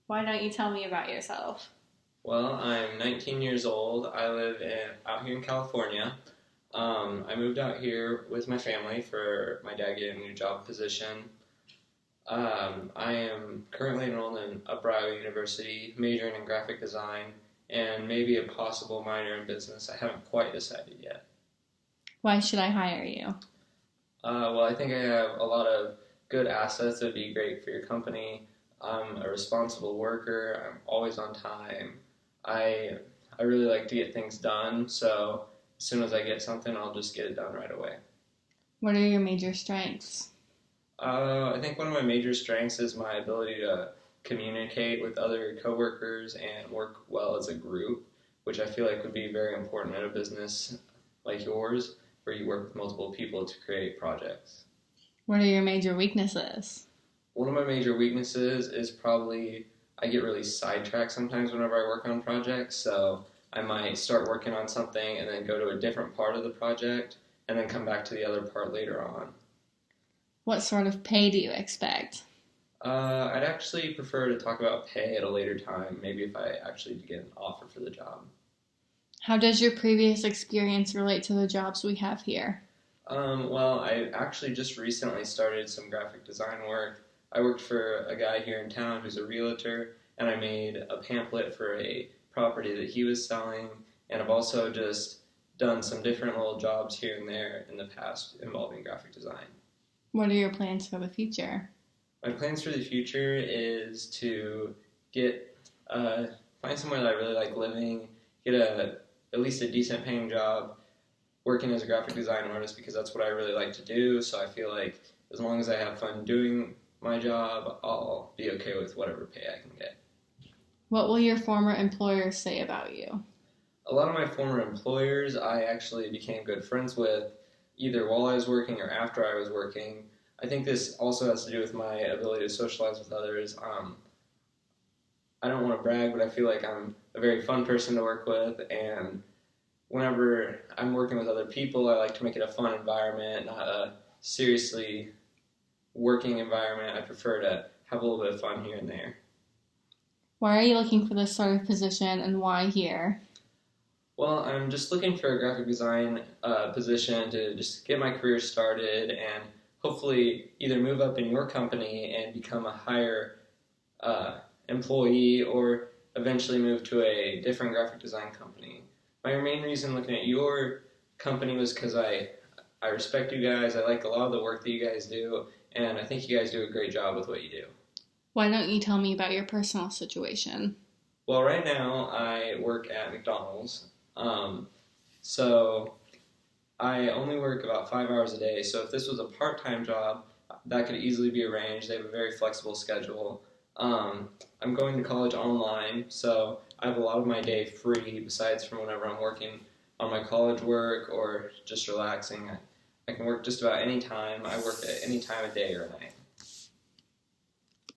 Why don't you tell me about yourself? Well, I'm 19 years old. I live out here in California. I moved out here with my family for my dad getting a new job position. I am currently enrolled in Upper Iowa University, majoring in graphic design, and maybe a possible minor in business. I haven't quite decided yet. Why should I hire you? Well, I think I have a lot of good assets that would be great for your company. I'm a responsible worker. I'm always on time. I I really like to get things done, so as soon as I get something, I'll just get it done right away. What are your major strengths? I think one of my major strengths is my ability to communicate with other coworkers and work well as a group, which I feel like would be very important at a business like yours, where you work with multiple people to create projects. What are your major weaknesses? One of my major weaknesses is probably I get really sidetracked sometimes whenever I work on projects, so I might start working on something and then go to a different part of the project and then come back to the other part later on. What sort of pay do you expect? I'd actually prefer to talk about pay at a later time, maybe if I actually get an offer for the job. How does your previous experience relate to the jobs we have here? Well, I actually just recently started some graphic design work. I worked for a guy here in town who's a realtor, and I made a pamphlet for a property that he was selling, and I've also just done some different little jobs here and there in the past involving graphic design. What are your plans for the future? My plans for the future is to get find somewhere that I really like living, get at least a decent paying job working as a graphic design artist because that's what I really like to do. So I feel like as long as I have fun doing my job, I'll be okay with whatever pay I can get. What will your former employers say about you? A lot of my former employers I actually became good friends with either while I was working or after I was working. I think this also has to do with my ability to socialize with others. I don't want to brag, but I feel like I'm a very fun person to work with, and whenever I'm working with other people, I like to make it a fun environment, not a seriously working environment. I prefer to have a little bit of fun here and there. Why are you looking for this sort of position and why here? Well, I'm just looking for a graphic design position to just get my career started and hopefully either move up in your company and become a higher employee or eventually move to a different graphic design company. My main reason looking at your company was because I respect you guys. I like a lot of the work that you guys do, and I think you guys do a great job with what you do. Why don't you tell me about your personal situation? Well, right now I work at McDonald's, so I only work about 5 hours a day. So if this was a part-time job, that could easily be arranged. They have a very flexible schedule. I'm going to college online, so I have a lot of my day free besides from whenever I'm working on my college work or just relaxing. I can work just about any time. I work at any time of day or night.